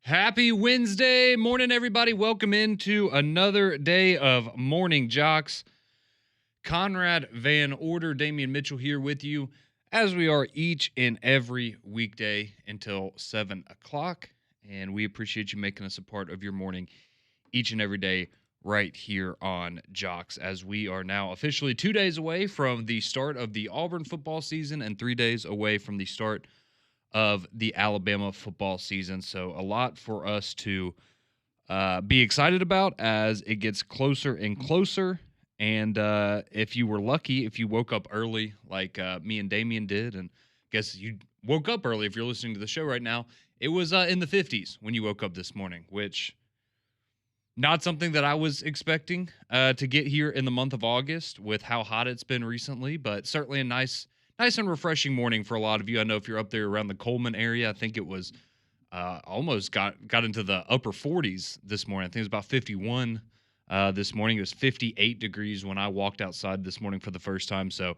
Happy Wednesday morning, everybody. Welcome into another day of Morning Jox. Conrad Van Order, Damian Mitchell here with you, as we are each and every weekday until 7 o'clock. And we appreciate you making us a part of your morning each and every day right here on Jox, as we are now officially 2 days away from the start of the Auburn football season and 3 days away from the start of the Alabama football season. So a lot for us to be excited about as it gets closer and closer. And if you were lucky, if you woke up early like me and Damien did, and guess you woke up early if you're listening to the show right now, it was in the 50s when you woke up this morning, which not something that I was expecting to get here in the month of August with how hot it's been recently, but certainly a nice and refreshing morning for a lot of you. I know if you're up there around the Coleman area, I think it was almost got into the upper 40s this morning. I think it was about 51 this morning. It was 58 degrees when I walked outside this morning for the first time. So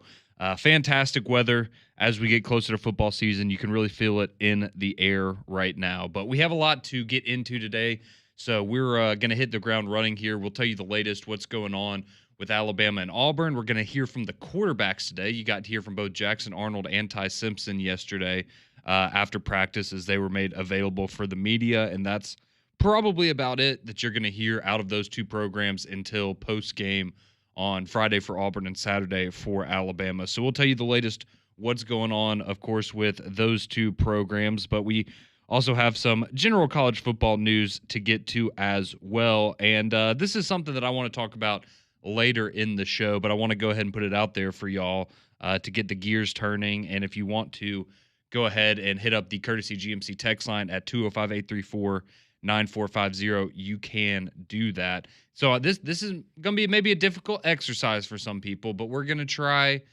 fantastic weather as we get closer to football season. You can really feel it in the air right now. But we have a lot to get into today. So we're going to hit the ground running here. We'll tell you the latest, what's going on with Alabama and Auburn. We're going to hear from the quarterbacks today. You got to hear from both Jackson Arnold and Ty Simpson yesterday after practice as they were made available for the media. And that's probably about it that you're going to hear out of those two programs until post-game on Friday for Auburn and Saturday for Alabama. So we'll tell you the latest, what's going on, of course, with those two programs. But we also have some general college football news to get to as well. And this is something that I want to talk about later in the show, but I want to go ahead and put it out there for y'all to get the gears turning. And if you want to go ahead and hit up the Courtesy GMC text line at 205-834-9450, you can do that. So this is going to be maybe a difficult exercise for some people, but we're going to try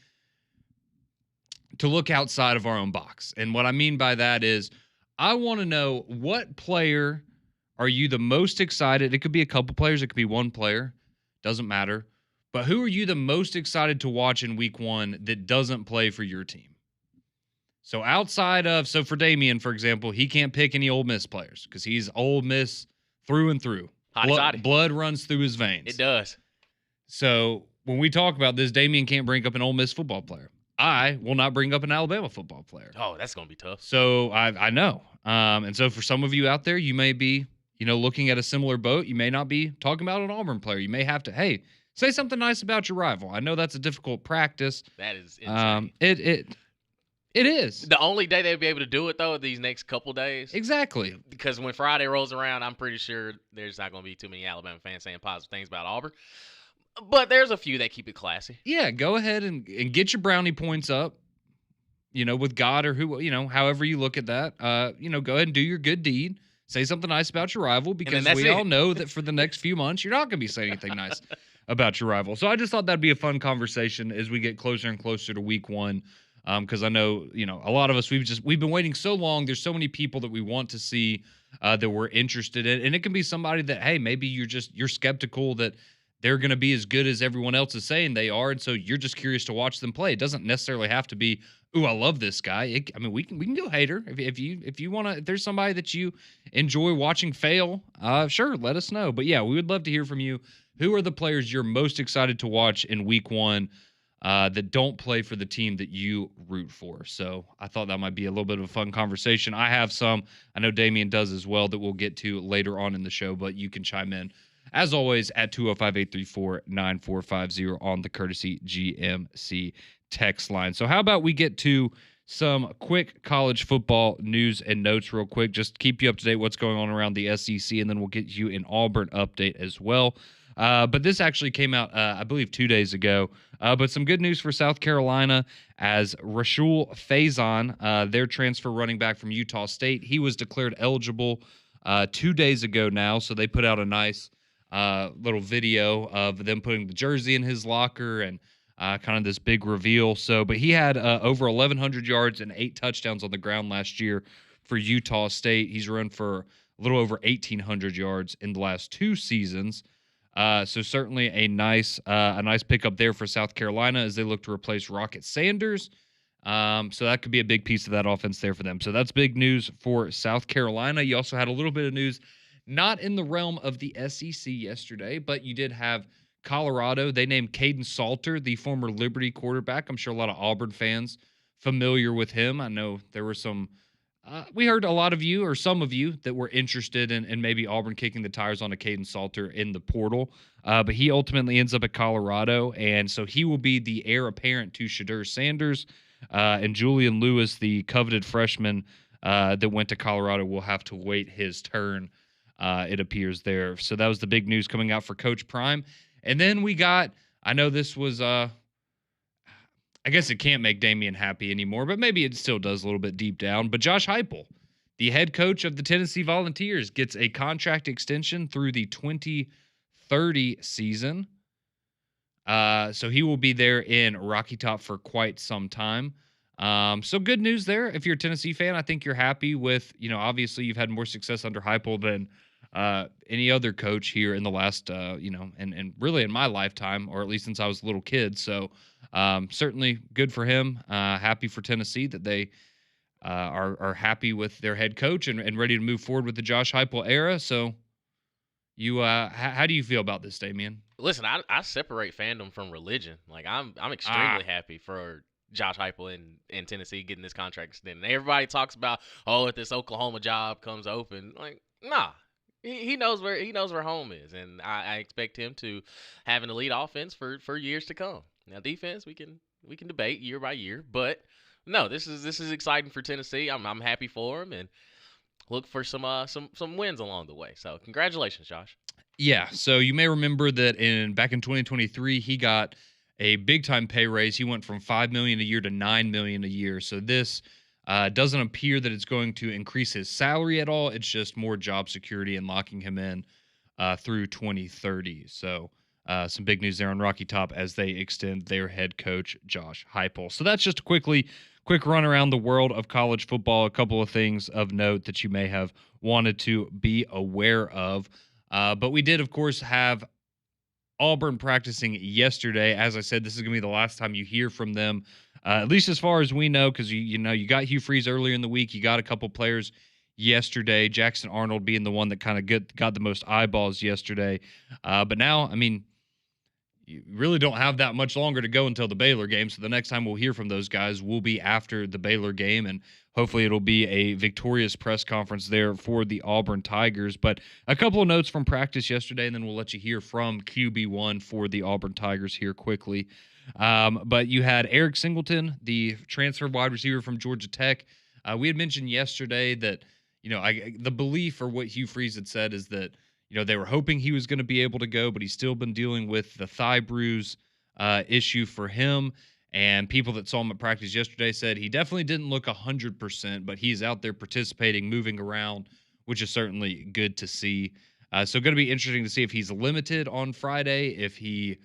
to look outside of our own box. And what I mean by that is I want to know, what player are you the most excited? It could be a couple players. It could be one player. Doesn't matter. But who are you the most excited to watch in week one that doesn't play for your team? So so for Damien, for example, he can't pick any Ole Miss players because he's Ole Miss through and through. Blood runs through his veins. It does. So when we talk about this, Damien can't bring up an Ole Miss football player. I will not bring up an Alabama football player. Oh, that's going to be tough. So I know. And so for some of you out there, you may be, looking at a similar boat. You may not be talking about an Auburn player. You may have to, hey, say something nice about your rival. I know that's a difficult practice. That is insane. It is. The only day they'll be able to do it, though, these next couple days. Exactly. Because when Friday rolls around, I'm pretty sure there's not going to be too many Alabama fans saying positive things about Auburn. But there's a few that keep it classy. Yeah, go ahead and get your brownie points up, with God or who, however you look at that. Go ahead and do your good deed. Say something nice about your rival, because we all know that for the next few months, you're not going to be saying anything nice about your rival. So I just thought that'd be a fun conversation as we get closer and closer to week one. Because I know, a lot of us, we've been waiting so long. There's so many people that we want to see that we're interested in. And it can be somebody that, hey, maybe you're skeptical that they're going to be as good as everyone else is saying they are. And so you're just curious to watch them play. It doesn't necessarily have to be, ooh, I love this guy. We can go hater. If you want to, if there's somebody that you enjoy watching fail, sure, let us know. But yeah, we would love to hear from you. Who are the players you're most excited to watch in week one that don't play for the team that you root for? So I thought that might be a little bit of a fun conversation. I have some. I know Damien does as well that we'll get to later on in the show, but you can chime in, as always, at 205-834-9450 on the Courtesy GMC text line. So how about we get to some quick college football news and notes real quick, just keep you up to date what's going on around the SEC, and then we'll get you an Auburn update as well. But this actually came out, I believe, 2 days ago. But some good news for South Carolina as Rashul Faison, their transfer running back from Utah State, he was declared eligible 2 days ago now. So they put out a nice little video of them putting the jersey in his locker and kind of this big reveal. But he had over 1,100 yards and 8 touchdowns on the ground last year for Utah State. He's run for a little over 1,800 yards in the last 2 seasons. So certainly a nice pickup there for South Carolina as they look to replace Rocket Sanders So that could be a big piece of that offense there for them. So that's big news for South Carolina. You also had a little bit of news, not in the realm of the SEC yesterday, but you did have Colorado. They named Caden Salter, the former Liberty quarterback. I'm sure a lot of Auburn fans familiar with him. I know there were some. We heard a lot of you, or some of you, that were interested in maybe Auburn kicking the tires on a Caden Salter in the portal. But he ultimately ends up at Colorado, and so he will be the heir apparent to Shadur Sanders. And Julian Lewis, the coveted freshman that went to Colorado, will have to wait his turn, it appears there. So that was the big news coming out for Coach Prime. And then we got, I know this was, I guess it can't make Damian happy anymore, but maybe it still does a little bit deep down. But Josh Heupel, the head coach of the Tennessee Volunteers, gets a contract extension through the 2030 season. So he will be there in Rocky Top for quite some time. So good news there. If you're a Tennessee fan, I think you're happy with, obviously you've had more success under Heupel than any other coach here in the last, and really in my lifetime, or at least since I was a little kid. So certainly good for him. Happy for Tennessee that they are happy with their head coach and ready to move forward with the Josh Heupel era. So how do you feel about this, Damian? Listen, I separate fandom from religion. Like I'm extremely happy for Josh Heupel in Tennessee getting this contract extended. Everybody talks about, if this Oklahoma job comes open, like nah. He knows where home is, and I expect him to have an elite offense for years to come. Now defense we can debate year by year, but no, this is exciting for Tennessee. I'm happy for him and look for some wins along the way. So congratulations, Josh. Yeah, so you may remember that back in 2023, he got a big time pay raise. He went from $5 million a year to $9 million a year. So this doesn't appear that it's going to increase his salary at all. It's just more job security and locking him in through 2030. So some big news there on Rocky Top as they extend their head coach Josh Heupel. So that's just a quick run around the world of college football. A couple of things of note that you may have wanted to be aware of. But we did, of course, have Auburn practicing yesterday. As I said, this is going to be the last time you hear from them, at least as far as we know, because you got Hugh Freeze earlier in the week. You got a couple players yesterday, Jackson Arnold being the one that kind of got the most eyeballs yesterday. But now, I mean, you really don't have that much longer to go until the Baylor game. So the next time we'll hear from those guys will be after the Baylor game, and hopefully it'll be a victorious press conference there for the Auburn Tigers. But a couple of notes from practice yesterday, and then we'll let you hear from QB1 for the Auburn Tigers here quickly. But you had Eric Singleton, the transfer wide receiver from Georgia Tech. We had mentioned yesterday that, the belief, or what Hugh Freeze had said, is that they were hoping he was going to be able to go, but he's still been dealing with the thigh bruise issue for him. And people that saw him at practice yesterday said he definitely didn't look 100%, but he's out there participating, moving around, which is certainly good to see. So going to be interesting to see if he's limited on Friday, if he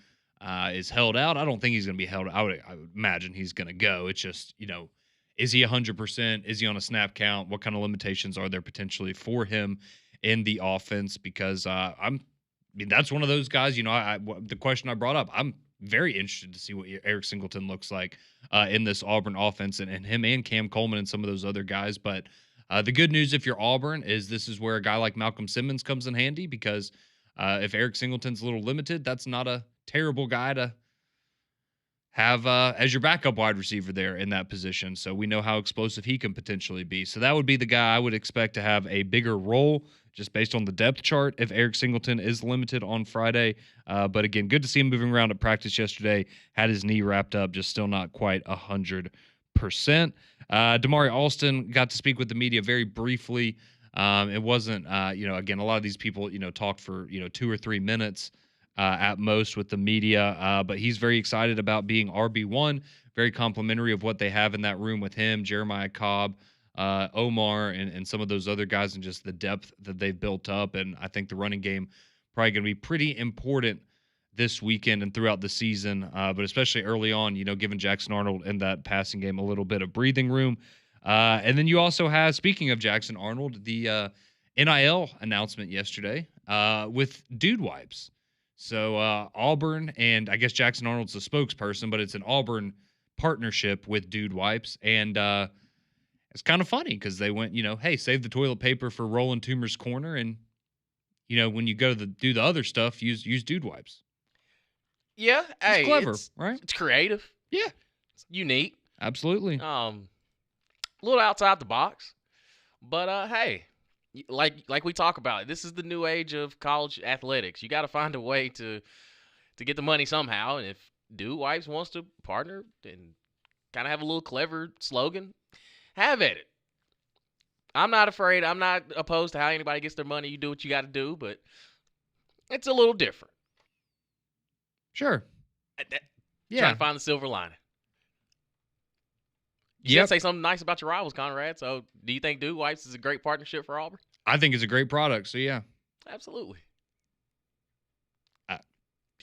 is held out. I don't think he's going to be held out. I would imagine he's going to go. It's just, is he 100%? Is he on a snap count? What kind of limitations are there potentially for him in the offense? Because that's one of those guys, the question I brought up, I'm very interested to see what Eric Singleton looks like in this Auburn offense, and him and Cam Coleman and some of those other guys. But the good news, if you're Auburn, is this is where a guy like Malcolm Simmons comes in handy, because if Eric Singleton's a little limited, that's not a terrible guy to have as your backup wide receiver there in that position. So we know how explosive he can potentially be. So that would be the guy I would expect to have a bigger role just based on the depth chart if Eric Singleton is limited on Friday. But again, good to see him moving around at practice yesterday. Had his knee wrapped up, just still not quite 100%. Damari Alston got to speak with the media very briefly. It wasn't, again, a lot of these people, talked for, 2 or 3 minutes at most with the media. But he's very excited about being RB1, very complimentary of what they have in that room with him, Jeremiah Cobb, Omar, and some of those other guys, and just the depth that they've built up. And I think the running game probably going to be pretty important this weekend and throughout the season, but especially early on, giving Jackson Arnold and that passing game a little bit of breathing room. And then you also have, speaking of Jackson Arnold, the NIL announcement yesterday with Dude Wipes. So Auburn, and I guess Jackson Arnold's the spokesperson, but it's an Auburn partnership with Dude Wipes, and it's kind of funny because they went, hey, save the toilet paper for Roland Toomer's corner, and when you go to do the other stuff, use Dude Wipes. Yeah, It's hey, clever, right? It's creative. Yeah, It's unique. absolutely. A little outside the box, but hey, like we talk about, this is the new age of college athletics. You got to find a way to get the money somehow, and if Dude Wipes wants to partner and kind of have a little clever slogan, have at it. I'm not afraid. I'm not opposed to how anybody gets their money. You do what you got to do, but it's a little different. Sure. Yeah. Trying to find the silver lining. You should say something nice about your rivals, Conrad. So, do you think Dude Wipes is a great partnership for Auburn? I think it's a great product. So, yeah. Absolutely.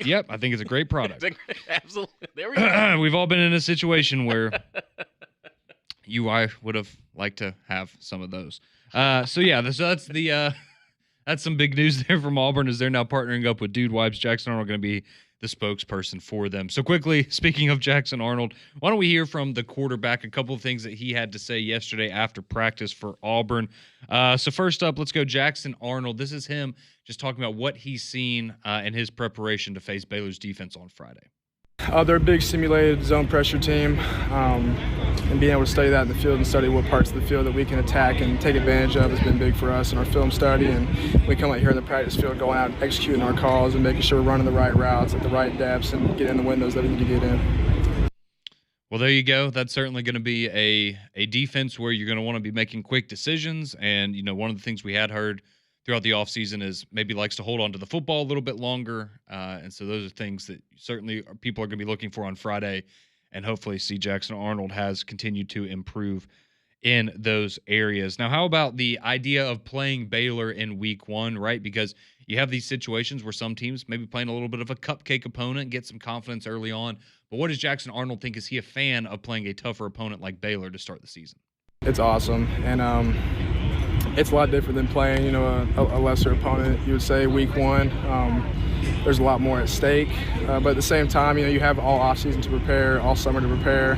Yep, I think it's a great product. Absolutely. There we go. We've all been in a situation where I would have liked to have some of those. So that's some big news there from Auburn, as they're now partnering up with Dude Wipes. Jackson Arnold going to be the spokesperson for them. So quickly, speaking of Jackson Arnold, why don't we hear from the quarterback, a couple of things that he had to say yesterday after practice for Auburn. So first up, let's go Jackson Arnold. This is him just talking about what he's seen in his preparation to face Baylor's defense on Friday. They're a big simulated zone pressure team, and being able to study that in the field and study what parts of the field that we can attack and take advantage of has been big for us in our film study. And we come out here in the practice field going out and executing our calls and making sure we're running the right routes at the right depths and getting in the windows that we need to get in. Well, there you go. That's certainly going to be a defense where you're going to want to be making quick decisions. And, one of the things we had heard throughout the offseason is maybe likes to hold on to the football a little bit longer. And so those are things that certainly people are going to be looking for on Friday, and hopefully see Jackson Arnold has continued to improve in those areas. Now, how about the idea of playing Baylor in week 1, right? Because you have these situations where some teams maybe playing a little bit of a cupcake opponent, get some confidence early on. But what does Jackson Arnold think? Is he a fan of playing a tougher opponent like Baylor to start the season? It's awesome. And it's a lot different than playing, a lesser opponent. You would say week 1, there's a lot more at stake. But at the same time, you have all offseason to prepare, all summer to prepare.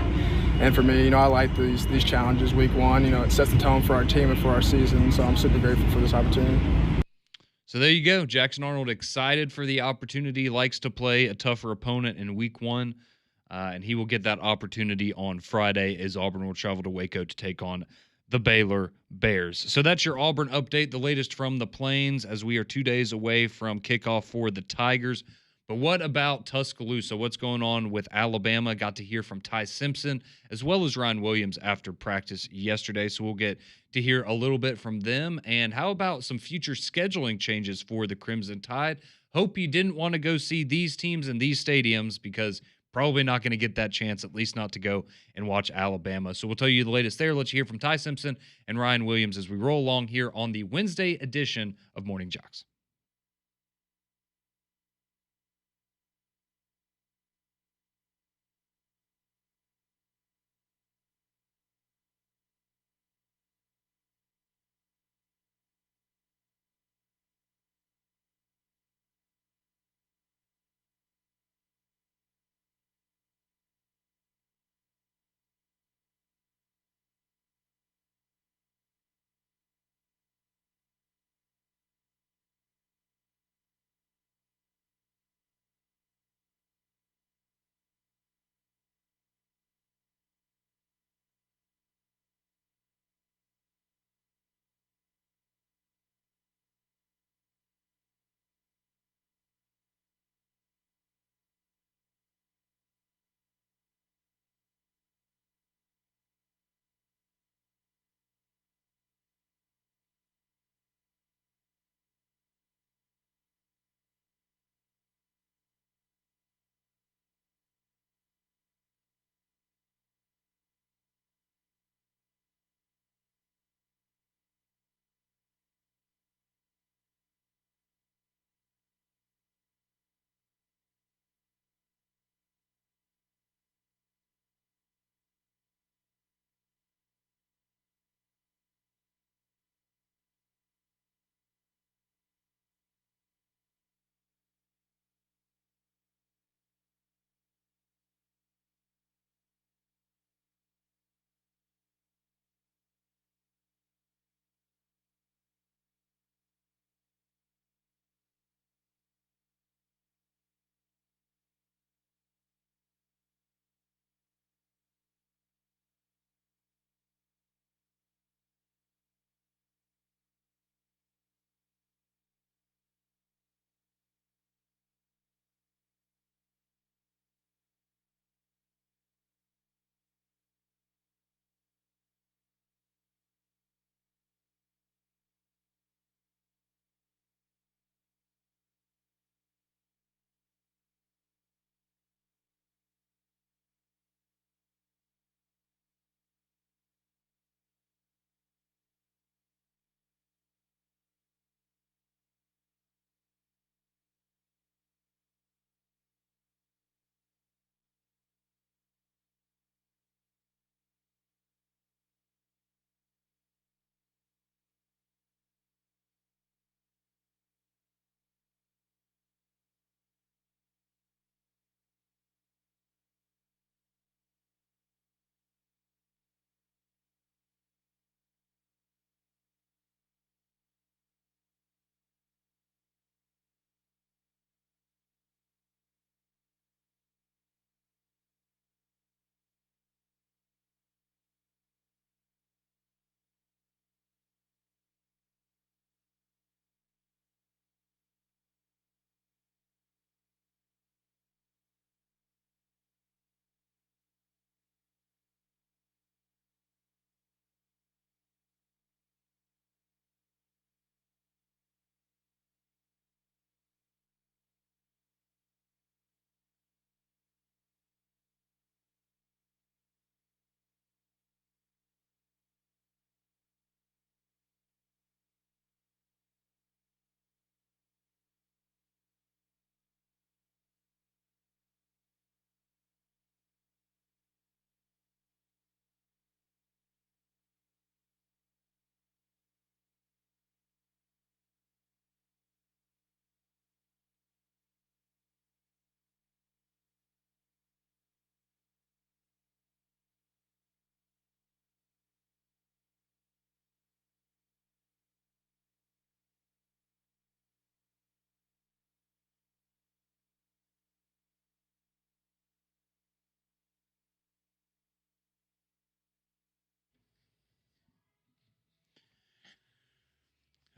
And for me, I like these challenges week 1. It sets the tone for our team and for our season. So I'm super grateful for this opportunity. So there you go. Jackson Arnold excited for the opportunity, likes to play a tougher opponent in week 1. And he will get that opportunity on Friday as Auburn will travel to Waco to take on the Baylor Bears. So that's your Auburn update, the latest from the Plains, as we are 2 days away from kickoff for the Tigers. But what about Tuscaloosa? What's going on with Alabama? Got to hear from Ty Simpson as well as Ryan Williams after practice yesterday. So we'll get to hear a little bit from them. And how about some future scheduling changes for the Crimson Tide? Hope you didn't want to go see these teams in these stadiums, because probably not going to get that chance, at least not to go and watch Alabama. So we'll tell you the latest there. Let you hear from Ty Simpson and Ryan Williams as we roll along here on the Wednesday edition of Morning Jox.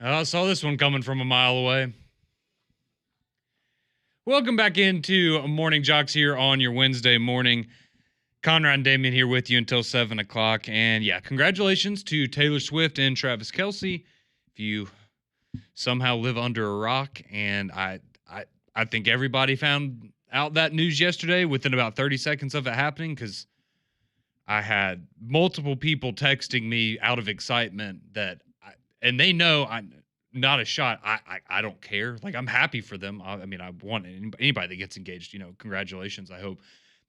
I saw this one coming from a mile away. Welcome back into Morning Jocks here on your Wednesday morning. Conrad and Damien here with you until 7 o'clock. And yeah, congratulations to Taylor Swift and Travis Kelce. If you somehow live under a rock, and I think everybody found out that news yesterday within about 30 seconds of it happening, because I had multiple people texting me out of excitement and they know I'm not a shot. I don't care. Like, I'm happy for them. I mean, I want anybody that gets engaged, congratulations. I hope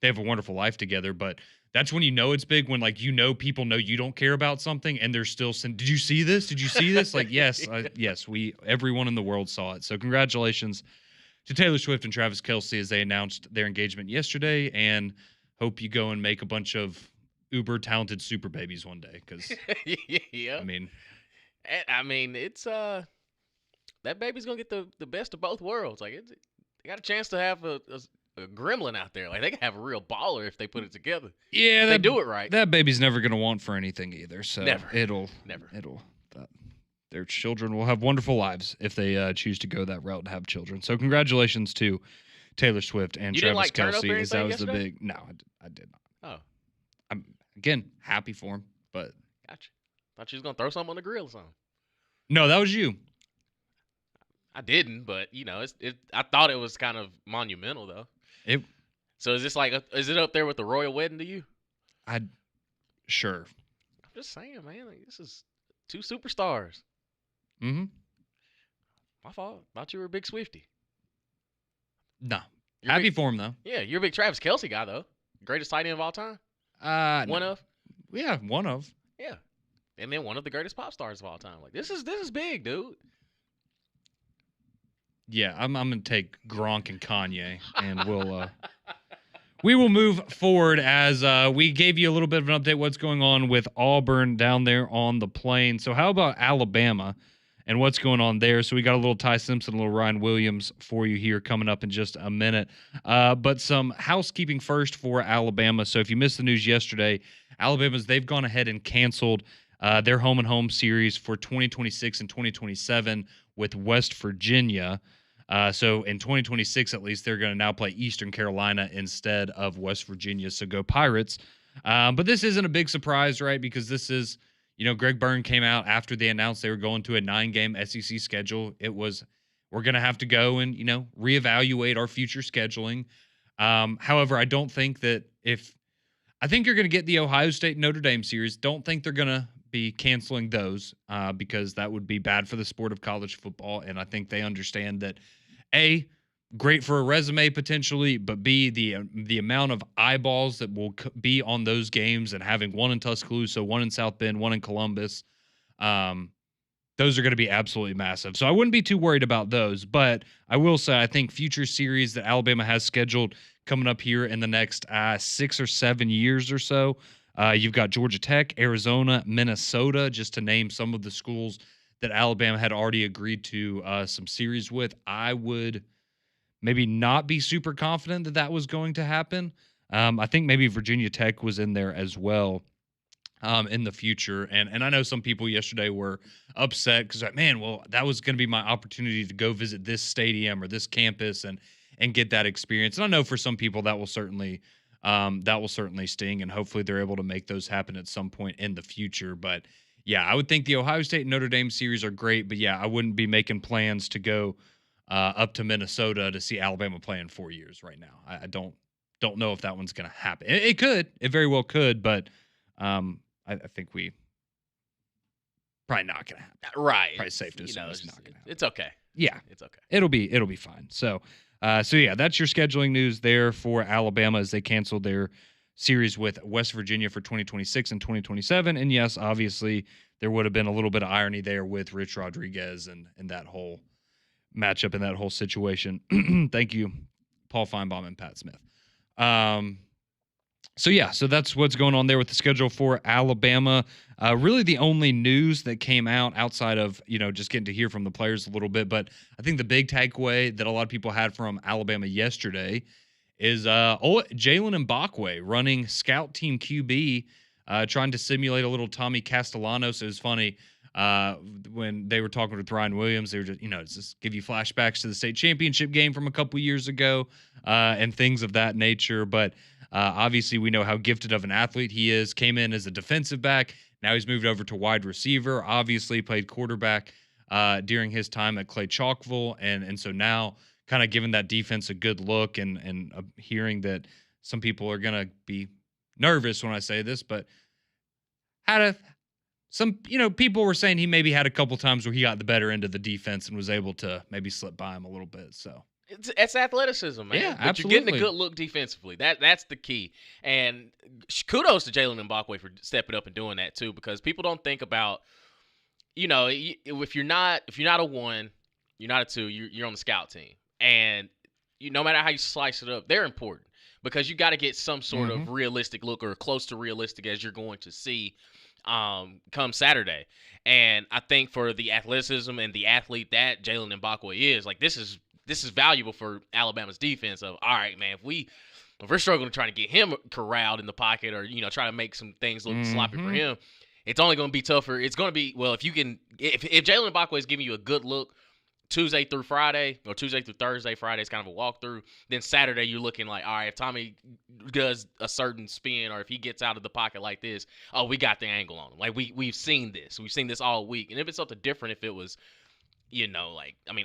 they have a wonderful life together. But that's when it's big, when people know you don't care about something and they're still saying, "Did you see this? Did you see this?" Like, yes, yes, everyone in the world saw it. So congratulations to Taylor Swift and Travis Kelce as they announced their engagement yesterday, and hope you go and make a bunch of uber talented super babies one day. Because yeah, I mean, it's that baby's gonna get the best of both worlds. Like, they got a chance to have a gremlin out there. Like, they can have a real baller if they put it together. Yeah, they do it right. That baby's never gonna want for anything either. So never. Their children will have wonderful lives if they choose to go that route and have children. So congratulations to Taylor Swift and Travis Kelce. As that was the big. No, I did not. Oh, I'm again happy for him, but gotcha. Thought you was gonna throw something on the grill or something. No, that was you. I didn't, but I thought it was kind of monumental though. So is this is it up there with the royal wedding to you? Sure. I'm just saying, man. Like, this is two superstars. Mm-hmm. My fault. Thought you were a big Swiftie. No. Happy for him though. Yeah, you're a big Travis Kelce guy though. Greatest tight end of all time. One of. Yeah, one of. Yeah, and then one of the greatest pop stars of all time. Like, this is big, dude. Yeah, I'm gonna take Gronk and Kanye, and we will move forward as we gave you a little bit of an update what's going on with Auburn down there on the plain. So how about Alabama and what's going on there? So we got a little Ty Simpson, a little Ryan Williams for you here coming up in just a minute. But some housekeeping first for Alabama. So if you missed the news yesterday, they've gone ahead and canceled their home and home series for 2026 and 2027 with West Virginia. So in 2026, at least, they're going to now play Eastern Carolina instead of West Virginia. So go Pirates. But this isn't a big surprise, right? Because this is, Greg Byrne came out after they announced they were going to a 9-game SEC schedule. It was, we're going to have to go and, reevaluate our future scheduling. However, I don't think that I think you're going to get the Ohio State Notre Dame series. Don't think they're going to be canceling those because that would be bad for the sport of college football. And I think they understand that, A, great for a resume potentially, but B, the amount of eyeballs that will be on those games, and having one in Tuscaloosa, one in South Bend, one in Columbus, those are going to be absolutely massive. So I wouldn't be too worried about those. But I will say I think future series that Alabama has scheduled coming up here in the next 6 or 7 years or so, you've got Georgia Tech, Arizona, Minnesota, just to name some of the schools that Alabama had already agreed to some series with. I would maybe not be super confident that was going to happen. I think maybe Virginia Tech was in there as well in the future. And I know some people yesterday were upset because, man, well, that was going to be my opportunity to go visit this stadium or this campus and get that experience. And I know for some people that will certainly sting, and hopefully they're able to make those happen at some point in the future. But yeah, I would think the Ohio State and Notre Dame series are great, but yeah, I wouldn't be making plans to go up to Minnesota to see Alabama play in 4 years right now. I don't know if that one's going to happen. It could, it very well could, but I think we probably not going to happen. Right. Probably safe to assume it's not going to happen. It's okay. Yeah, it's okay. It'll be fine. So yeah, that's your scheduling news there for Alabama as they canceled their series with West Virginia for 2026 and 2027. And yes, obviously there would have been a little bit of irony there with Rich Rodriguez and that whole matchup and that whole situation. Thank you, Paul Feinbaum and Pat Smith. So yeah, so that's what's going on there with the schedule for Alabama. Really the only news that came out outside of, just getting to hear from the players a little bit, but I think the big takeaway that a lot of people had from Alabama yesterday is Jalen Mbakwe running scout team QB, trying to simulate a little Tommy Castellanos. It was funny. when they were talking with Ryan Williams, they were just give you flashbacks to the state championship game from a couple years ago, and things of that nature. But obviously, we know how gifted of an athlete he is. Came in as a defensive back. Now he's moved over to wide receiver. Obviously, played quarterback during his time at Clay Chalkville, and so now kind of giving that defense a good look, and hearing that some people are gonna be nervous when I say this, but people were saying he maybe had a couple times where he got the better end of the defense and was able to maybe slip by him a little bit. So it's athleticism, man. Yeah, but absolutely. You're getting a good look defensively. That's the key. And kudos to Jalen Mbakwe for stepping up and doing that too, because people don't think about, if you're not a 1, you're not a 2, you're on the scout team, and no matter how you slice it up, they're important because you got to get some sort of realistic look or close to realistic as you're going to see come Saturday. And I think for the athleticism and the athlete that Jalen Mbakwe is, like, this is valuable for Alabama's defense. Of, all right, man, if we're struggling to try to get him corralled in the pocket or try to make some things look sloppy for him, it's only going to be tougher. It's going to be, well, if Jalen Mbakwe is giving you a good look Tuesday through Friday, or Tuesday through Thursday, Friday is kind of a walkthrough, then Saturday you're looking like, all right, if Tommy does a certain spin or if he gets out of the pocket like this, oh, we got the angle on him. Like, we've seen this. We've seen this all week. And if it's something different, if it was,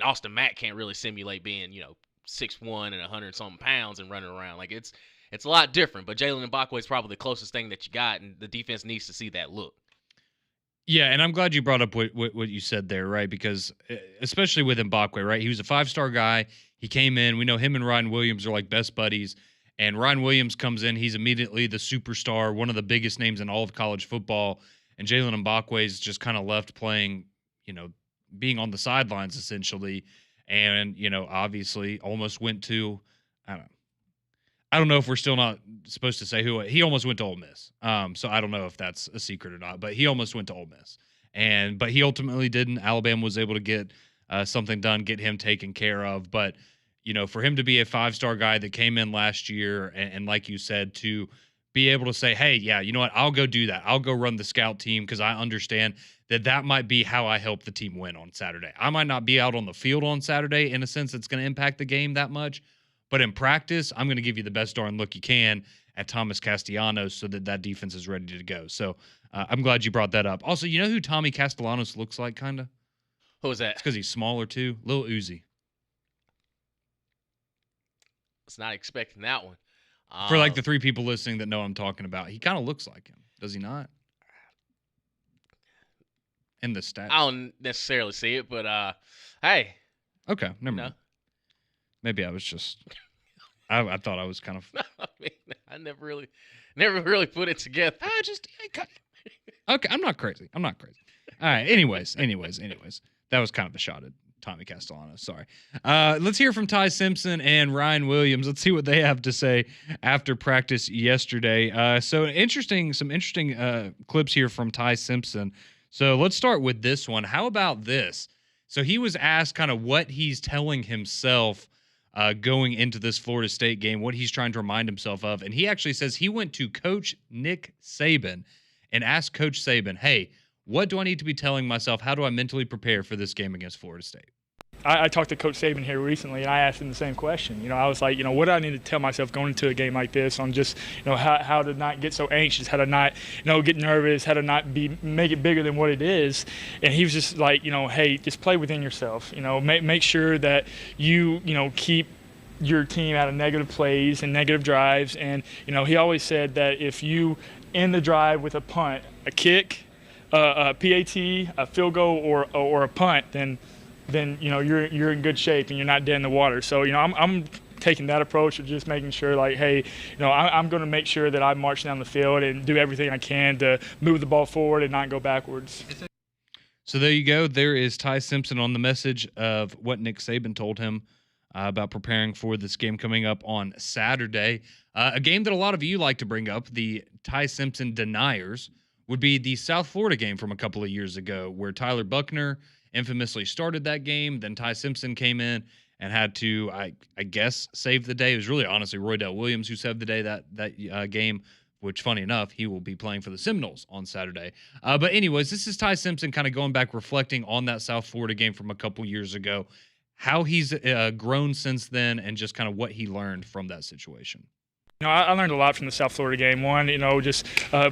Austin Mack can't really simulate being, 6'1" and 100-something pounds and running around. Like, it's a lot different. But Jalen Mbakwe is probably the closest thing that you got, and the defense needs to see that look. Yeah, and I'm glad you brought up what you said there, right? Because especially with Mbakwe, right? He was a 5-star guy. He came in. We know him and Ryan Williams are like best buddies. And Ryan Williams comes in. He's immediately the superstar, one of the biggest names in all of college football. And Jalen Mbakwe is just kind of left playing, being on the sidelines essentially. And, obviously almost went to, I don't know if we're still not supposed to say who he almost went to Ole Miss. So I don't know if that's a secret or not, but he almost went to Ole Miss, but he ultimately didn't. Alabama was able to get something done, get him taken care of. But for him to be a 5-star guy that came in last year, and like you said, to be able to say, hey, yeah, you know what, I'll go do that. I'll go run the scout team because I understand that might be how I help the team win on Saturday. I might not be out on the field on Saturday in a sense that's going to impact the game that much. But in practice, I'm going to give you the best darn look you can at Thomas Castellanos so that defense is ready to go. So I'm glad you brought that up. Also, you know who Tommy Castellanos looks like, kind of? Who is that? It's because he's smaller, too. Lil Uzi. I was not expecting that one. For like the 3 people listening that know what I'm talking about, he kind of looks like him. Does he not? In the stats. I don't necessarily see it, but hey. Okay, never mind. Maybe I was just I thought I was kind of I never really put it together. Okay, I'm not crazy. All right, anyways. That was kind of a shot at Tommy Castellanos. Sorry. Let's hear from Ty Simpson and Ryan Williams. Let's see what they have to say after practice yesterday. So some interesting clips here from Ty Simpson. So let's start with this one. How about this? So he was asked kind of what he's telling himself going into this Florida State game, what he's trying to remind himself of. And he actually says he went to Coach Nick Saban and asked Coach Saban, hey, what do I need to be telling myself? How do I mentally prepare for this game against Florida State? I talked to Coach Saban here recently, and I asked him the same question. I was like, what do I need to tell myself going into a game like this on just, how to not get so anxious, how to not, get nervous, how to not make it bigger than what it is. And he was just like, hey, just play within yourself. Make sure that you, keep your team out of negative plays and negative drives. And, he always said that if you end the drive with a punt, a kick, a PAT, a field goal, or a punt, then you're in good shape and you're not dead in the water. So I'm taking that approach of just making sure, like, hey, I'm going to make sure that I march down the field and do everything I can to move the ball forward and not go backwards. So there you go. There is Ty Simpson on the message of what Nick Saban told him about preparing for this game coming up on Saturday. A game that a lot of you like to bring up, the Ty Simpson deniers, would be the South Florida game from a couple of years ago where Tyler Buckner infamously started that game. Then Ty Simpson came in and had to, I guess, save the day. It was really honestly Roydell Williams who saved the day that game which, funny enough, he will be playing for the Seminoles on Saturday. But anyways, this is Ty Simpson kind of going back, reflecting on that South Florida game from a couple years ago, how he's grown since then, and just kind of what he learned from that situation. I learned a lot from the South Florida game. One, just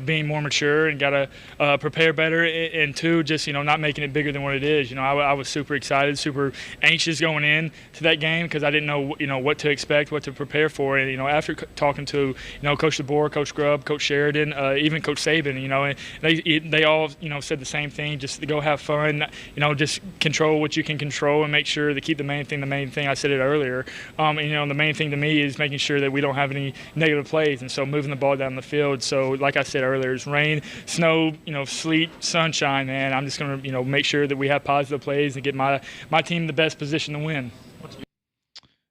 being more mature and got to prepare better. And two, just, not making it bigger than what it is. I was super excited, super anxious going in to that game because I didn't know, what to expect, what to prepare for. And, after talking to, Coach DeBoer, Coach Grubb, Coach Sheridan, even Coach Saban, and they all, said the same thing, just to go have fun, just control what you can control and make sure to keep the main thing. I said it earlier. The main thing to me is making sure that we don't have any negative plays, and so moving the ball down the field. So like I said earlier, it's rain, snow, sleet, sunshine, man. I'm just going to, make sure that we have positive plays and get my team in the best position to win.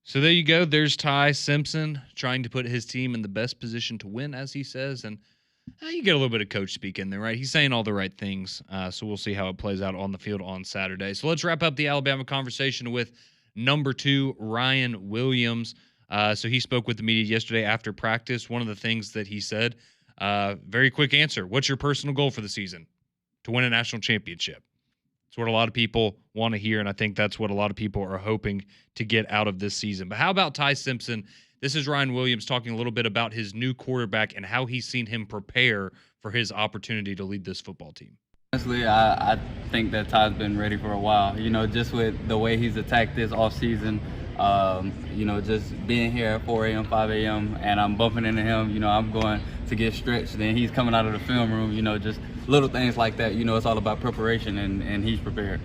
So there you go. There's Ty Simpson trying to put his team in the best position to win, as he says. And you get a little bit of coach speak in there, right? He's saying all the right things. So we'll see how it plays out on the field on Saturday. So let's wrap up the Alabama conversation with number 2, Ryan Williams. So he spoke with the media yesterday after practice. One of the things that he said, very quick answer: what's your personal goal for the season? To win a national championship. It's what a lot of people want to hear, and I think that's what a lot of people are hoping to get out of this season. But how about Ty Simpson? This is Ryan Williams talking a little bit about his new quarterback and how he's seen him prepare for his opportunity to lead this football team. Honestly, I think that Ty's been ready for a while. Just with the way he's attacked this offseason, just being here at 4 a.m., 5 a.m., and I'm bumping into him, I'm going to get stretched. Then he's coming out of the film room, just little things like that. It's all about preparation, and he's prepared.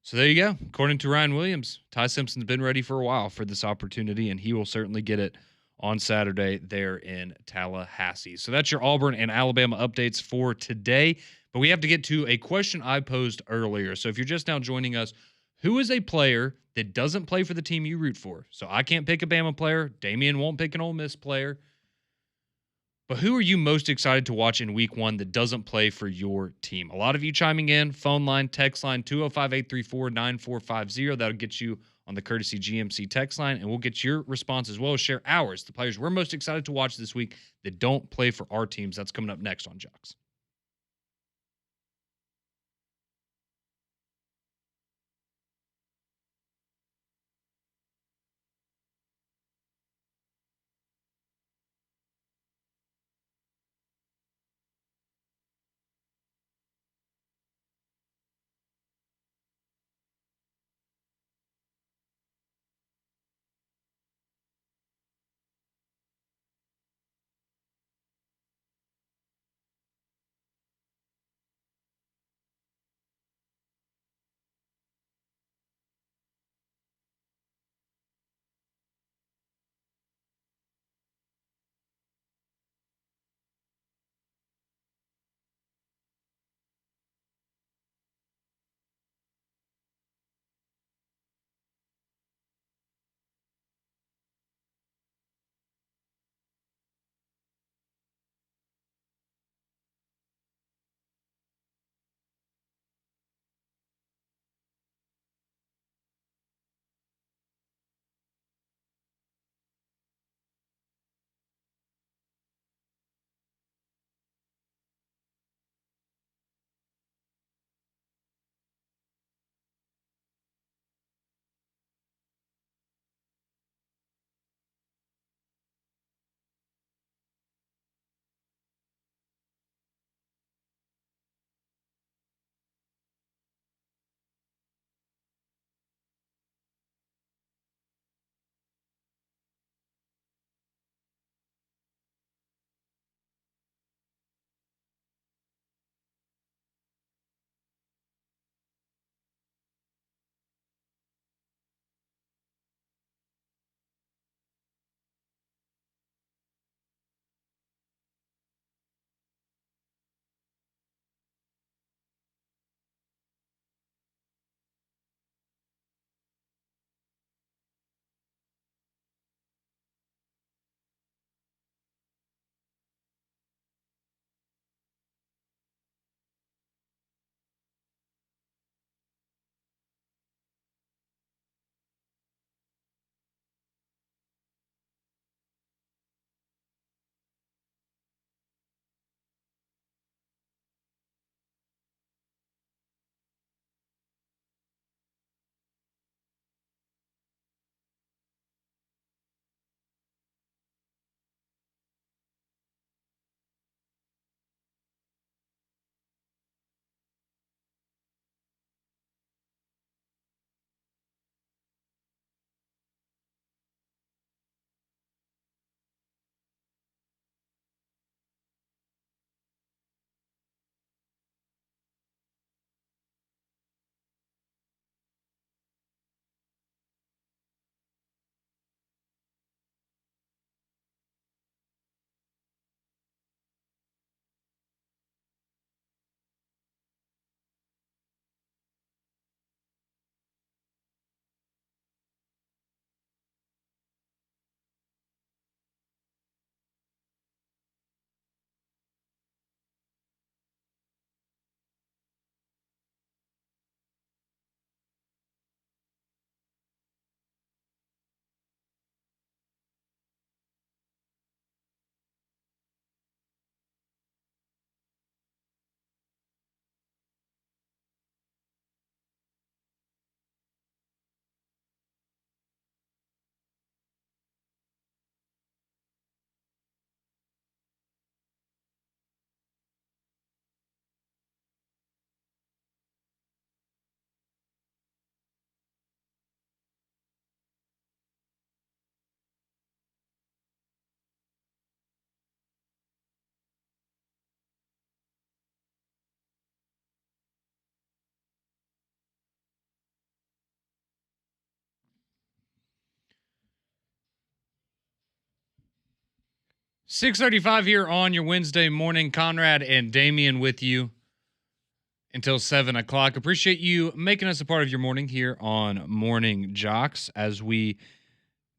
So there you go. According to Ryan Williams, Ty Simpson's been ready for a while for this opportunity, and he will certainly get it on Saturday there in Tallahassee. So that's your Auburn and Alabama updates for today. But we have to get to a question I posed earlier. So if you're just now joining us, who is a player that doesn't play for the team you root for? So I can't pick a Bama player. Damian won't pick an Ole Miss player. But who are you most excited to watch in week 1 that doesn't play for your team? A lot of you chiming in. Phone line, text line, 205-834-9450. That'll get you on the courtesy GMC text line, and we'll get your response as well as share ours, the players we're most excited to watch this week that don't play for our teams. That's coming up next on Jox. 6:35 here on your Wednesday morning. Conrad and Damian with you until 7 o'clock. Appreciate you making us a part of your morning here on Morning Jox as we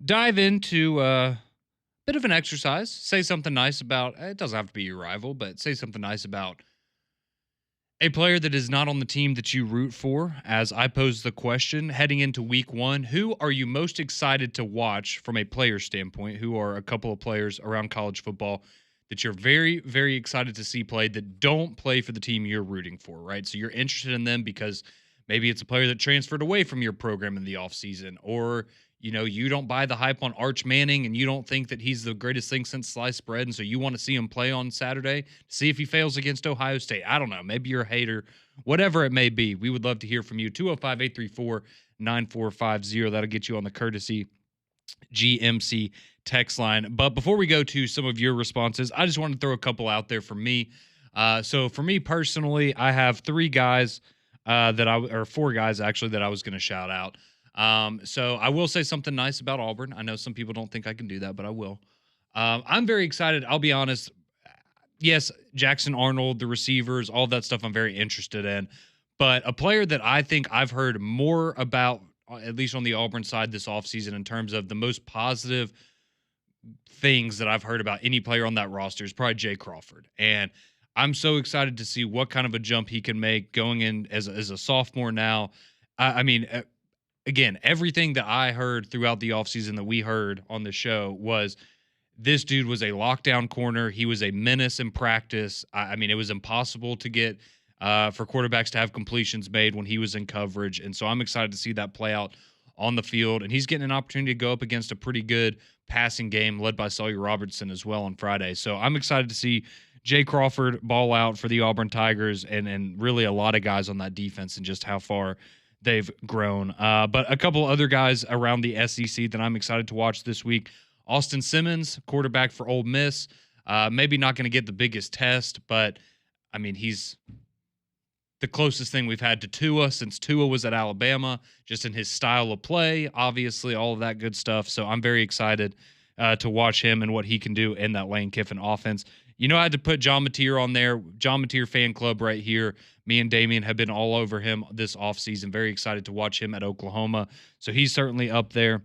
dive into a bit of an exercise. Say something nice about, it doesn't have to be your rival, but say something nice about a player that is not on the team that you root for. As I pose the question heading into week 1, who are you most excited to watch from a player standpoint? Who are a couple of players around college football that you're very, very excited to see play that don't play for the team you're rooting for, right? So you're interested in them because maybe it's a player that transferred away from your program in the offseason, or you don't buy the hype on Arch Manning and you don't think that he's the greatest thing since sliced bread, and so you want to see him play on Saturday, see if he fails against Ohio State. I don't know. Maybe you're a hater. Whatever it may be, we would love to hear from you. 205-834-9450. That'll get you on the courtesy GMC text line. But before we go to some of your responses, I just want to throw a couple out there for me. So for me personally, I have 4 guys that I was going to shout out. So I will say something nice about Auburn. I know some people don't think I can do that, but I will. I'm very excited. I'll be honest. Yes, Jackson Arnold, the receivers, all that stuff I'm very interested in. But a player that I think I've heard more about, at least on the Auburn side this offseason, in terms of the most positive things that I've heard about any player on that roster, is probably Jay Crawford. And I'm so excited to see what kind of a jump he can make going in as a sophomore now. I mean, again, everything that I heard throughout the offseason that we heard on the show was this dude was a lockdown corner. He was a menace in practice. I mean, it was impossible to get for quarterbacks to have completions made when he was in coverage. And so I'm excited to see that play out on the field. And he's getting an opportunity to go up against a pretty good passing game led by Sawyer Robertson as well on Friday. So I'm excited to see Jay Crawford ball out for the Auburn Tigers and really a lot of guys on that defense and just how far they've grown. But a couple other guys around the SEC that I'm excited to watch this week. Austin Simmons, quarterback for Ole Miss. Maybe not going to get the biggest test, but, I mean, he's the closest thing we've had to Tua since Tua was at Alabama, just in his style of play, obviously, all of that good stuff. So I'm very excited to watch him and what he can do in that Lane Kiffin offense. I had to put John Mateer on there. John Mateer fan club right here. Me and Damian have been all over him this offseason. Very excited to watch him at Oklahoma. So he's certainly up there.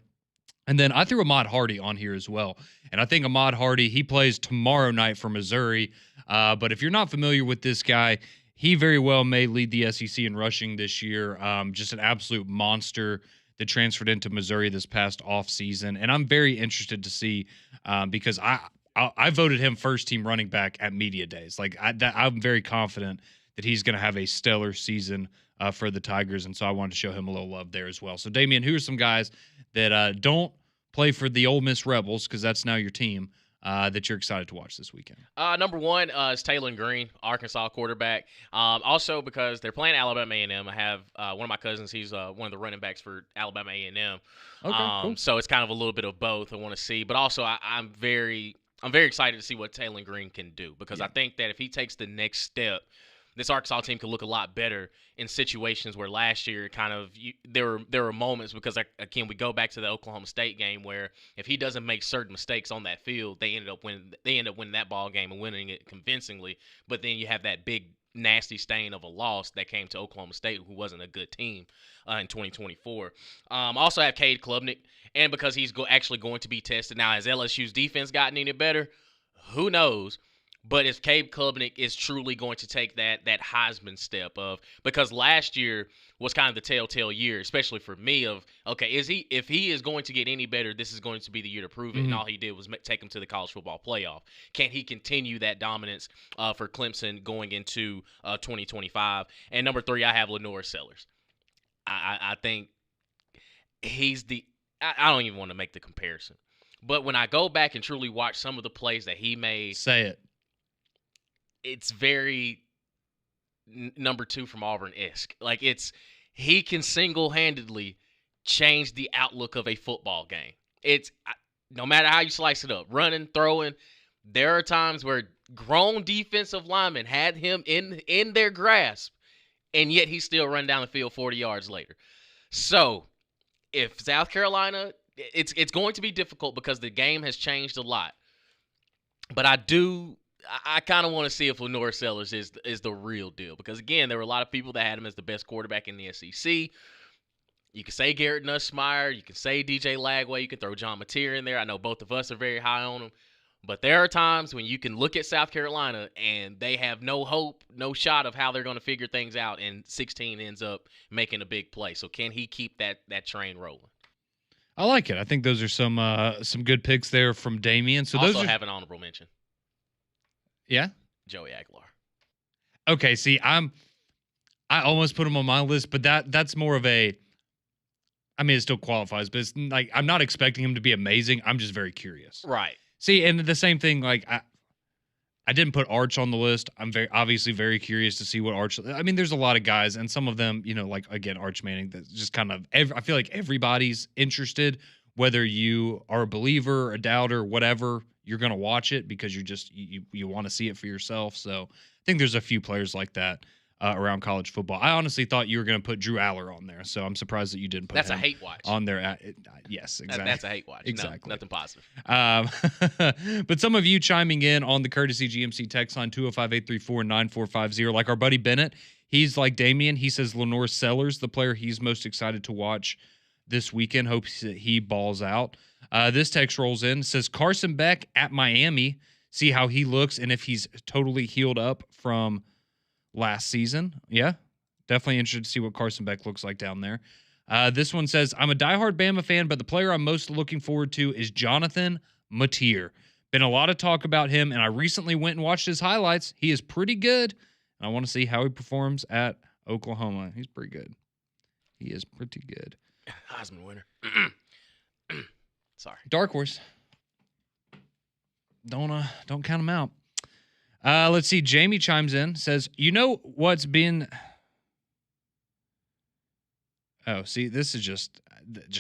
And then I threw Ahmad Hardy on here as well. And I think Ahmad Hardy, he plays tomorrow night for Missouri. But if you're not familiar with this guy, he very well may lead the SEC in rushing this year. Just an absolute monster that transferred into Missouri this past offseason. And I'm very interested to see because I voted him first team running back at media days. I'm very confident that he's going to have a stellar season for the Tigers, and so I wanted to show him a little love there as well. So, Damian, who are some guys that don't play for the Ole Miss Rebels, because that's now your team, that you're excited to watch this weekend? Number one is Taylor Green, Arkansas quarterback. Also, because they're playing Alabama A&M, I have one of my cousins. He's one of the running backs for Alabama A&M. Okay, cool. So it's kind of a little bit of both I want to see. But also, I'm very excited to see what Taylor Green can do, because I think that if he takes the next step, this Arkansas team could look a lot better in situations where last year there were moments, because again, we go back to the Oklahoma State game where if he doesn't make certain mistakes on that field, they end up winning that ball game and winning it convincingly. But then you have that big nasty stain of a loss that came to Oklahoma State, who wasn't a good team in 2024. Also have Cade Klubnik, and because he's actually going to be tested now, has LSU's defense gotten any better? Who knows? But if Cade Klubnik is truly going to take that Heisman step because last year was kind of the telltale year, especially for me, of, okay, if he is going to get any better, this is going to be the year to prove it. And all he did was take him to the college football playoff. Can he continue that dominance for Clemson going into 2025? And number 3, I have Lenore Sellers. I think he's I don't even want to make the comparison. But when I go back and truly watch some of the plays that he made. Say it. It's very number 2 from Auburn-esque. He can single-handedly change the outlook of a football game. It's no matter how you slice it up, running, throwing. There are times where grown defensive linemen had him in their grasp, and yet he still run down the field 40 yards later. So, if South Carolina, it's going to be difficult because the game has changed a lot. But I kind of want to see if Lenore Sellers is the real deal, because again, there were a lot of people that had him as the best quarterback in the SEC. You can say Garrett Nussmeier, you can say DJ Lagway, you can throw John Mateer in there. I know both of us are very high on him. But there are times when you can look at South Carolina and they have no hope, no shot of how they're going to figure things out, and 16 ends up making a big play. So can he keep that train rolling? I like it. I think those are some good picks there from Damian. So also those are, have an honorable mention. Yeah? Joey Aguilar. Okay, see, I almost put him on my list, but that's more of a, I mean, it still qualifies, but it's like I'm not expecting him to be amazing. I'm just very curious. Right. See, and the same thing, like I didn't put Arch on the list. I'm obviously very curious to see what Arch. I mean, there's a lot of guys, and some of them, like again, Arch Manning. That's just kind of. I feel like everybody's interested, whether you are a believer, a doubter, whatever. You're gonna watch it because you want to see it for yourself. So I think there's a few players like that around college football. I honestly thought you were gonna put Drew Aller on there, so I'm surprised that you didn't put. That's him a hate watch on there. Yes, exactly. That's a hate watch. Exactly. No, nothing positive. But some of you chiming in on the Courtesy GMC text line 205-834-9450, like our buddy Bennett. He's like Damian. He says Lenore Sellers, the player he's most excited to watch this weekend, hopes that he balls out. This text rolls in, says Carson Beck at Miami. See how he looks and if he's totally healed up from last season. Yeah, definitely interested to see what Carson Beck looks like down there. This one says, I'm a diehard Bama fan, but the player I'm most looking forward to is Jonathan Mateer. Been a lot of talk about him, and I recently went and watched his highlights. He is pretty good. I want to see how he performs at Oklahoma. He's pretty good. He is pretty good. Heisman winner. Sorry. Dark horse. Don't count him out. Let's see. Jamie chimes in, says, what's been... Oh, see, this is just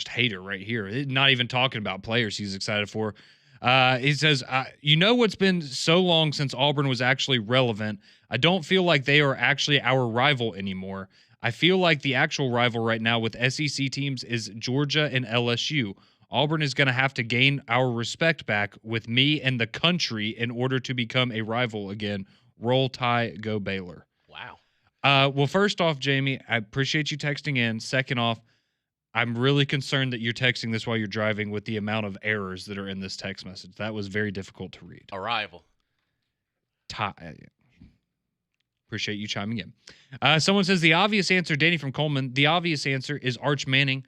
hater right here. Not even talking about players he's excited for. He says, what's been so long since Auburn was actually relevant? I don't feel like they are actually our rival anymore. I feel like the actual rival right now with SEC teams is Georgia and LSU. Auburn is going to have to gain our respect back with me and the country in order to become a rival again. Roll Tide, go Baylor. Wow. Well, first off, Jamie, I appreciate you texting in. Second off, I'm really concerned that you're texting this while you're driving with the amount of errors that are in this text message. That was very difficult to read. A rival. Appreciate you chiming in. Someone says the obvious answer, Danny from Coleman, the obvious answer is Arch Manning.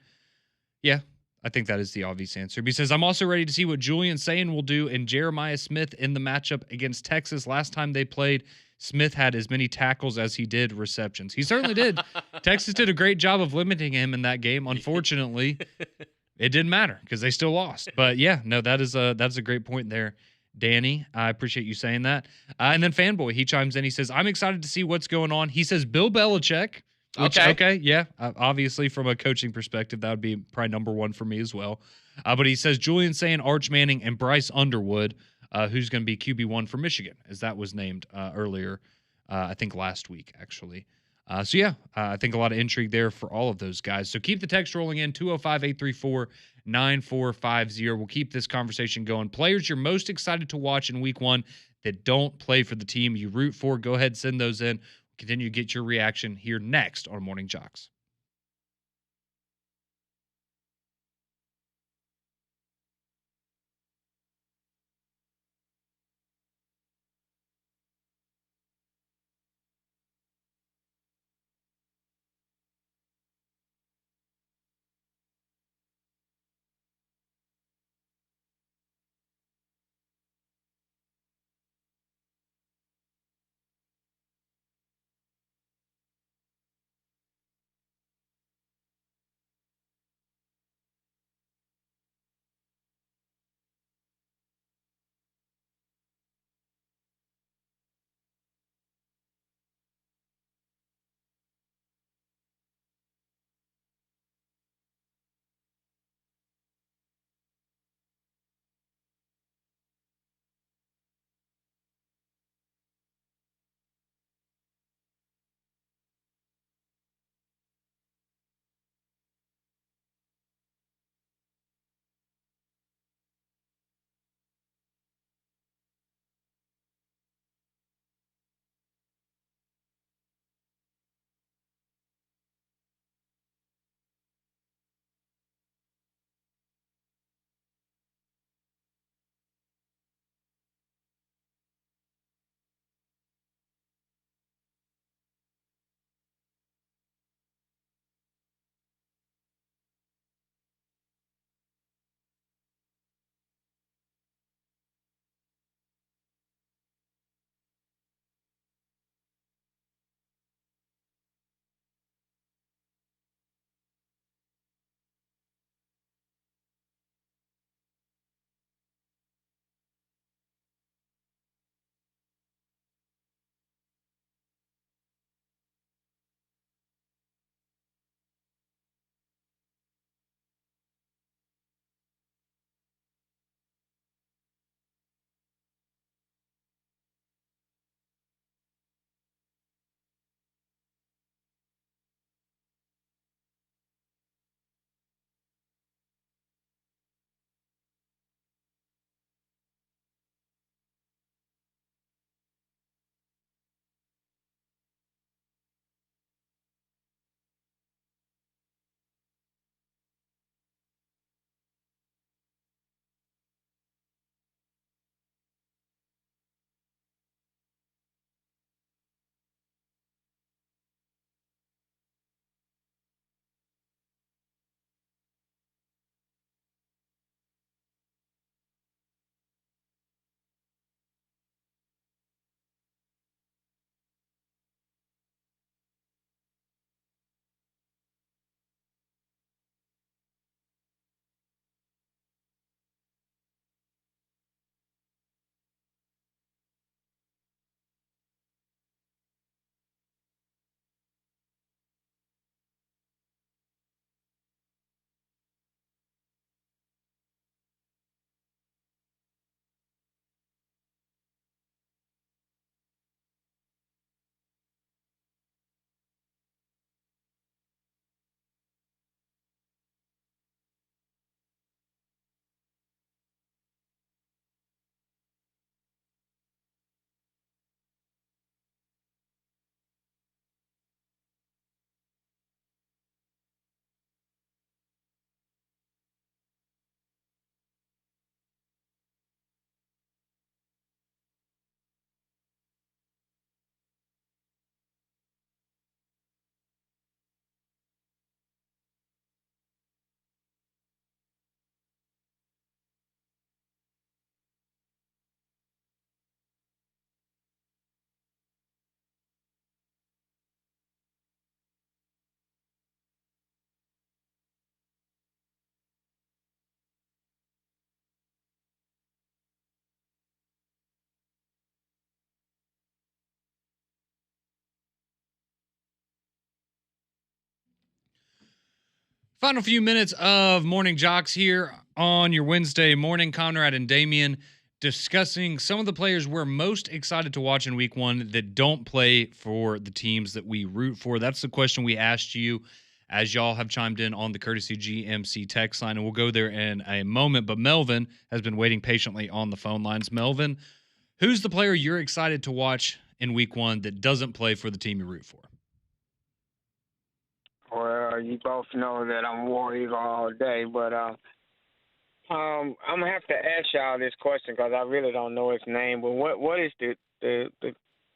Yeah, I think that is the obvious answer. He says, I'm also ready to see what Julian Sayin will do and Jeremiah Smith in the matchup against Texas. Last time they played, Smith had as many tackles as he did receptions. He certainly did. Texas did a great job of limiting him in that game. Unfortunately, it didn't matter because they still lost. But yeah, no, that's a great point there, Danny. I appreciate you saying that. And then Fanboy, he chimes in. He says, I'm excited to see what's going on. He says Bill Belichick. Which, okay, yeah. Obviously, from a coaching perspective, that would be probably number one for me as well. But he says Julian Sayin, Arch Manning, and Bryce Underwood, who's going to be QB1 for Michigan, as that was named earlier, I think last week, actually. So, yeah, I think a lot of intrigue there for all of those guys. So keep the text rolling in, 205-834-9450. We'll keep this conversation going. Players you're most excited to watch in week one that don't play for the team you root for, go ahead, send those in. Continue to get your reaction here next on Morning Jox. Final few minutes of Morning Jocks here on your Wednesday morning. Conrad and Damian discussing some of the players we're most excited to watch in week one that don't play for the teams that we root for. That's the question we asked you as y'all have chimed in on the Courtesy GMC text line, and we'll go there in a moment. But Melvin has been waiting patiently on the phone lines. Melvin, who's the player you're excited to watch in week one that doesn't play for the team you root for? Well, you both know that I'm War Eagle all day, but I'm gonna have to ask y'all this question because I really don't know his name. But what is the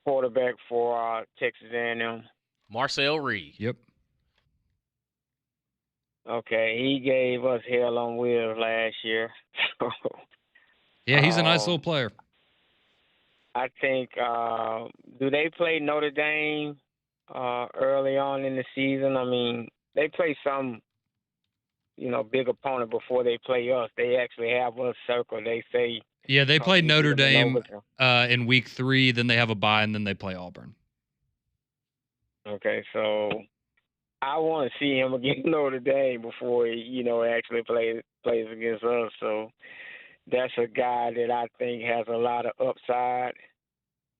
quarterback for Texas A&M? Marcel Reed. Yep. Okay, he gave us hell on wheels last year. Yeah, he's a nice little player. I think do they play Notre Dame early on in the season? I mean, they play some, big opponent before they play us. They actually have us circled. They say, yeah, they play Notre Dame in in week 3, then they have a bye, and then they play Auburn. Okay, so I want to see him against Notre Dame before he, actually plays against us. So that's a guy that I think has a lot of upside,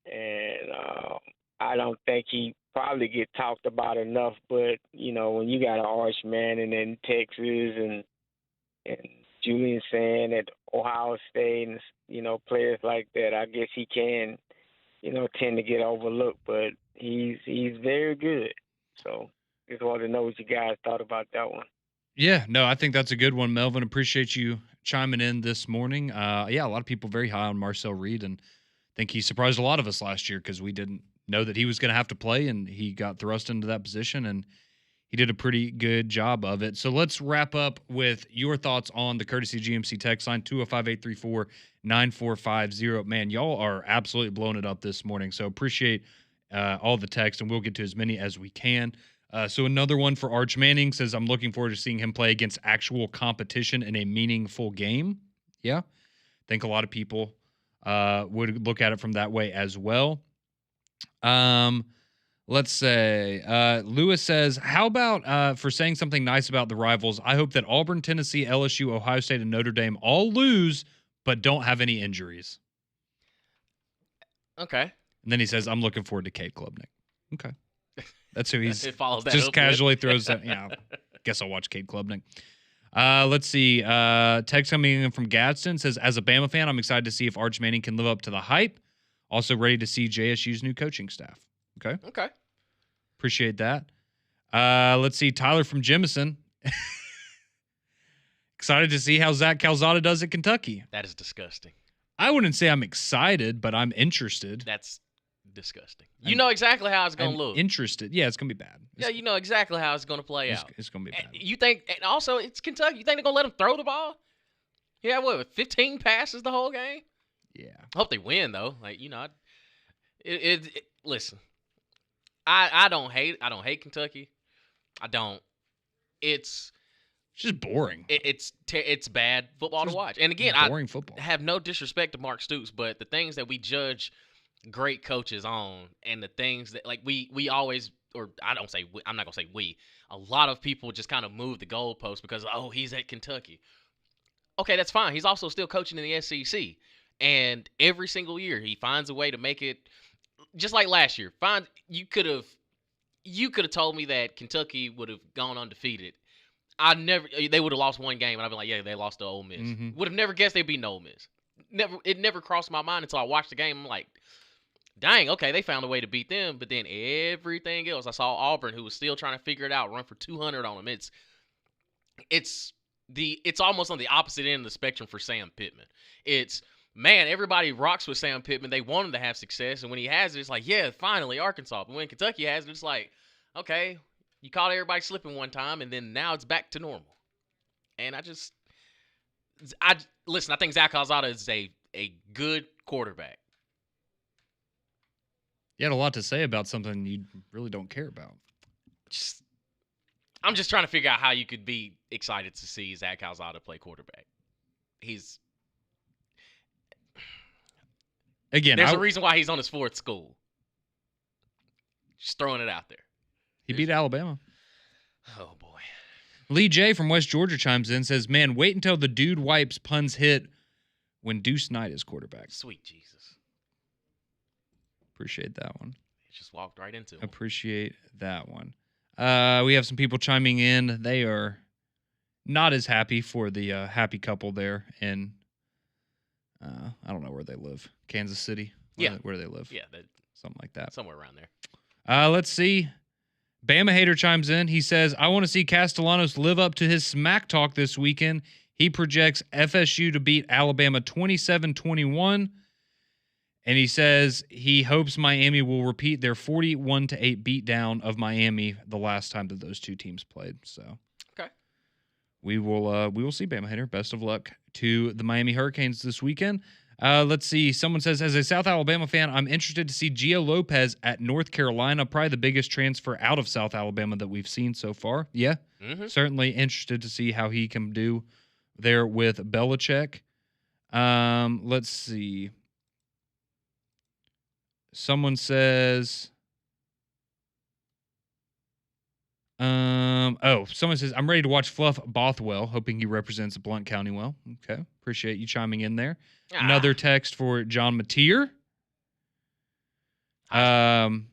and I don't think he probably get talked about enough. But when you got an Arch Manning in Texas and Julian Sand at Ohio State, and players like that, I guess he can, tend to get overlooked. But he's very good. So just wanted to know what you guys thought about that one. Yeah, no, I think that's a good one, Melvin. Appreciate you chiming in this morning. Yeah, a lot of people very high on Marcel Reed, and I think he surprised a lot of us last year because we didn't know that he was going to have to play, and he got thrust into that position, and he did a pretty good job of it. So let's wrap up with your thoughts on the Courtesy GMC text line, 205-834-9450. Man, y'all are absolutely blowing it up this morning, so appreciate all the text, and we'll get to as many as we can. So another one for Arch Manning says, I'm looking forward to seeing him play against actual competition in a meaningful game. Yeah, I think a lot of people would look at it from that way as well. Let's say Lewis says, how about for saying something nice about the rivals, I hope that Auburn, Tennessee, LSU, Ohio State, and Notre Dame all lose but don't have any injuries. Okay. And then he says, I'm looking forward to Cade Klubnik. Okay. That's who he's it follows that just casually with. throws that. Yeah, guess I'll watch Cade Klubnik. Let's see. Text coming in from Gadsden says, as a Bama fan, I'm excited to see if Arch Manning can live up to the hype. Also ready to see JSU's new coaching staff. Okay. Okay. Appreciate that. Let's see. Tyler from Jemison. Excited to see how Zach Calzada does at Kentucky. That is disgusting. I wouldn't say I'm excited, but I'm interested. That's disgusting. You know exactly how it's going to look. Interested. Yeah, it's going to be bad. You know exactly how it's going to play out. It's going to be bad. You think, and also it's Kentucky. You think they're going to let him throw the ball? Yeah, what, 15 passes the whole game? Yeah. I hope they win, though. Listen, I don't hate Kentucky. I don't. It's just boring. It's bad football to watch. And again, boring football. I have no disrespect to Mark Stoops, but the things that we judge great coaches on, and the things that we always, or I'm not gonna say we. A lot of people just kind of move the goalpost because he's at Kentucky. Okay, that's fine. He's also still coaching in the SEC, and every single year he finds a way to make it. Just like last year, you could have told me that Kentucky would have gone undefeated. They would have lost one game, and I'd be like, yeah, they lost to Ole Miss. Mm-hmm. Would have never guessed they'd beat Ole Miss. It never crossed my mind until I watched the game. I'm like, dang, okay, they found a way to beat them. But then everything else, I saw Auburn, who was still trying to figure it out, run for 200 on them. It's almost on the opposite end of the spectrum for Sam Pittman. Man, everybody rocks with Sam Pittman. They want him to have success, and when he has it, it's like, yeah, finally Arkansas. But when Kentucky has it, it's like, okay, you caught everybody slipping one time, and then now it's back to normal. And I think Zach Calzada is a good quarterback. You had a lot to say about something you really don't care about. I'm just trying to figure out how you could be excited to see Zach Calzada play quarterback. There's a reason why he's on his fourth school. Just throwing it out there. He beat Alabama. Oh, boy. Lee J from West Georgia chimes in, says, man, wait until the dude wipes puns hit when Deuce Knight is quarterback. Sweet Jesus. Appreciate that one. Just walked right into him. Appreciate that one. We have some people chiming in. They are not as happy for the happy couple there in, I don't know where they live. Kansas City? Where do they live? Yeah, something like that. Somewhere around there. Let's see. Bama Hater chimes in. He says, I want to see Castellanos live up to his smack talk this weekend. He projects FSU to beat Alabama 27-21. And he says he hopes Miami will repeat their 41-8 beatdown of Miami the last time that those two teams played. So okay, we will see, Bama Hater. Best of luck to the Miami Hurricanes this weekend. Let's see. Someone says, as a South Alabama fan, I'm interested to see Gio Lopez at North Carolina, probably the biggest transfer out of South Alabama that we've seen so far. Yeah, certainly interested to see how he can do there with Belichick. Let's see. Someone says, someone says, I'm ready to watch Fluff Bothwell, hoping he represents Blount County well. Okay. Appreciate you chiming in there. Another text for John Mateer. I'm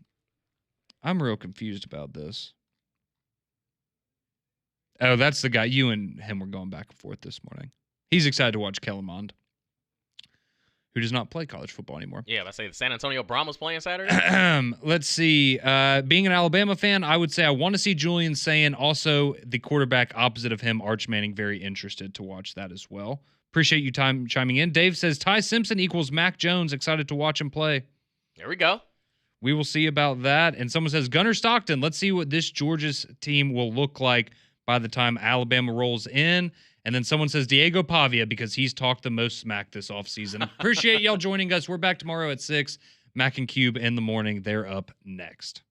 real confused about this. Oh, that's the guy. You and him were going back and forth this morning. He's excited to watch Kellen Mond, who does not play college football anymore. Yeah, I say the San Antonio Brahmas playing Saturday. Let's see. Being an Alabama fan, I would say I want to see Julian Sayin. Also, the quarterback opposite of him, Arch Manning, very interested to watch that as well. Appreciate you chiming in. Dave says Ty Simpson equals Mac Jones. Excited to watch him play. There we go. We will see about that. And someone says Gunnar Stockton. Let's see what this Georgia's team will look like by the time Alabama rolls in. And then someone says Diego Pavia because he's talked the most smack this offseason. Appreciate y'all joining us. We're back tomorrow at 6. Mac and Cube in the morning. They're up next.